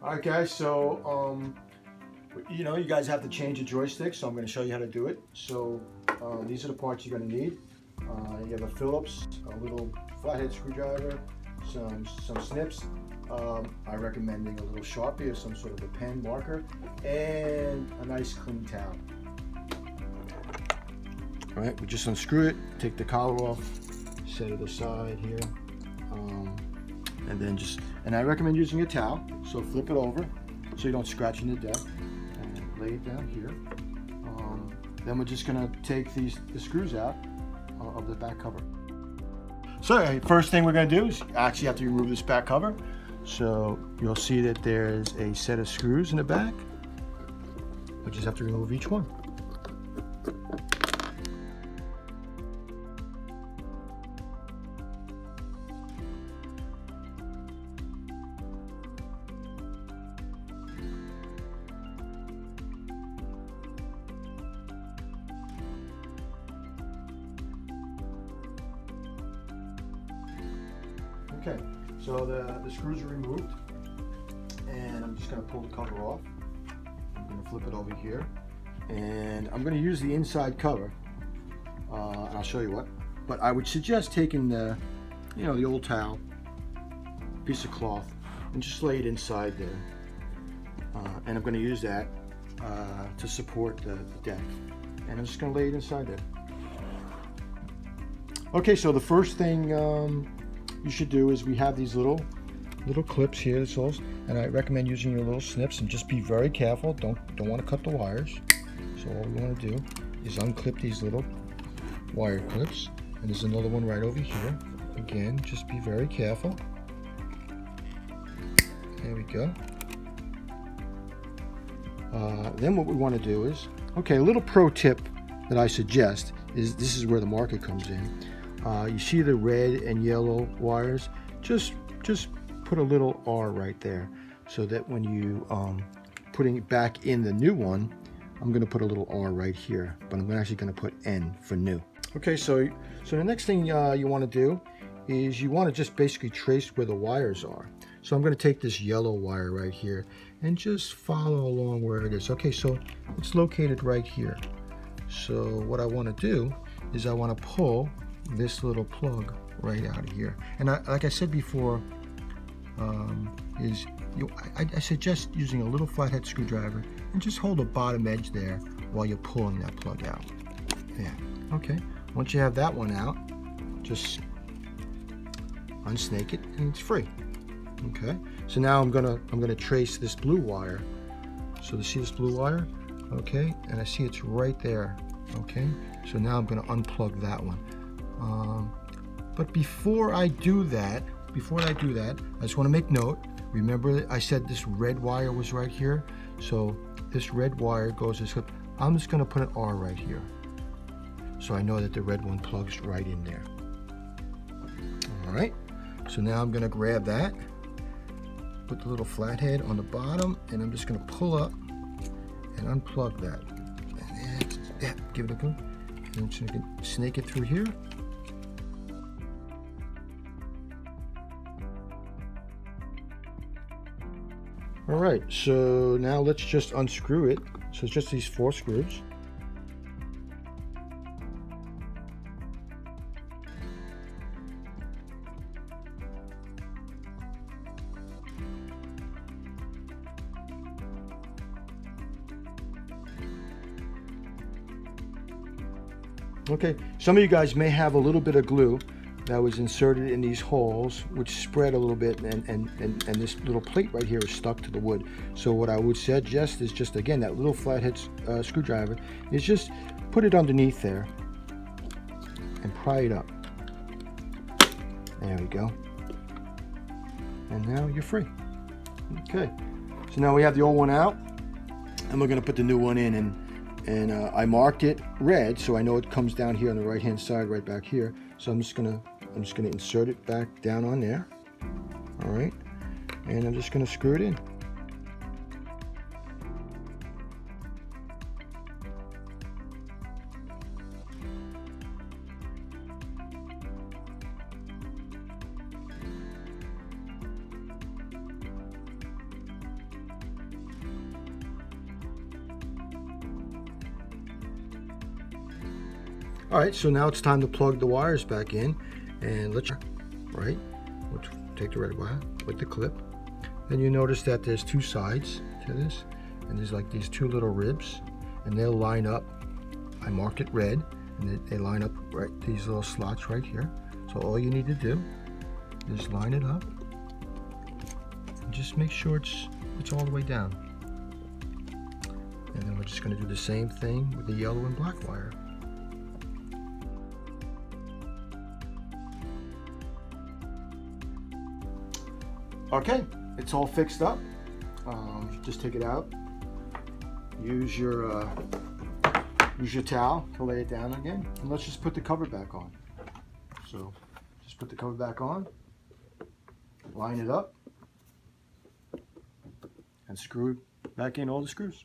Alright guys, so you know, you guys have to change the joystick, so I'm going to show you how to do it. So these are the parts you're going to need. You have a Phillips, a little flathead screwdriver, some snips. I'm recommending a little Sharpie or some sort of a pen marker, and a nice clean towel. Alright, we just unscrew it, take the collar off, set it aside here, and then and I recommend using a towel, so flip it over so you don't scratch in the deck, and lay it down here. Then we're just going to take the screws out of the back cover. So first thing we're going to do is actually have to remove this back cover. So you'll see that there's a set of screws in the back. We just have to remove each one. Okay, so the screws are removed, and I'm just going to pull the cover off. I'm going to flip it over here, and I'm going to use the inside cover, and I'll show you what. But I would suggest taking the old towel, piece of cloth, and just lay it inside there. And I'm going to use that to support the deck, and I'm just going to lay it inside there. Okay, so the first thing you should do is we have these little clips here, and I recommend using your little snips, and just be very careful. Don't want to cut the wires. So all we want to do is unclip these little wire clips, and there's another one right over here. Again, just be very careful. There we go. Then what we want to do is, okay, a little pro tip that I suggest is, this is where the marker comes in. You see the red and yellow wires? Just put a little R right there, so that when you putting it back in the new one, I'm going to put a little R right here, but I'm actually going to put N for new. Okay, so the next thing you want to do is you want to just basically trace where the wires are. So I'm going to take this yellow wire right here and just follow along where it is. Okay, so it's located right here. So what I want to do is I want to pull this little plug right out of here, and like I said before, I suggest using a little flathead screwdriver and just hold the bottom edge there while you're pulling that plug out. Yeah. Okay. Once you have that one out, just unsnake it and it's free. Okay. So now I'm gonna trace this blue wire. So to see this blue wire, okay, and I see it's right there. Okay. So now I'm gonna unplug that one. But before I do that, I just want to make note. Remember, I said this red wire was right here. So this red wire goes this clip. I'm just going to put an R right here, so I know that the red one plugs right in there. All right. So now I'm going to grab that, put the little flathead on the bottom, and I'm just going to pull up and unplug that. And give it a go. And I'm just going to snake it through here. All right, so now let's just unscrew it. So it's just these 4 screws. Okay, some of you guys may have a little bit of glue that was inserted in these holes, which spread a little bit, and this little plate right here is stuck to the wood. So what I would suggest is just, again, that little flathead screwdriver is just put it underneath there and pry it up. There we go. And now you're free. Okay, so now we have the old one out, and we're going to put the new one in, and I marked it red, so I know it comes down here on the right hand side, right back here. So I'm just gonna insert it back down on there. All right, and I'm just gonna screw it in. All right, so now it's time to plug the wires back in, and let's take the red wire with the clip. Then you notice that there's two sides to this, and there's like these two little ribs, and they'll line up. I marked it red, and they line up right these little slots right here. So all you need to do is line it up, and just make sure it's all the way down. And then we're just going to do the same thing with the yellow and black wire. Okay, it's all fixed up. Just take it out. Use your towel to lay it down again, and let's just put the cover back on. So just put the cover back on, line it up, and screw back in all the screws.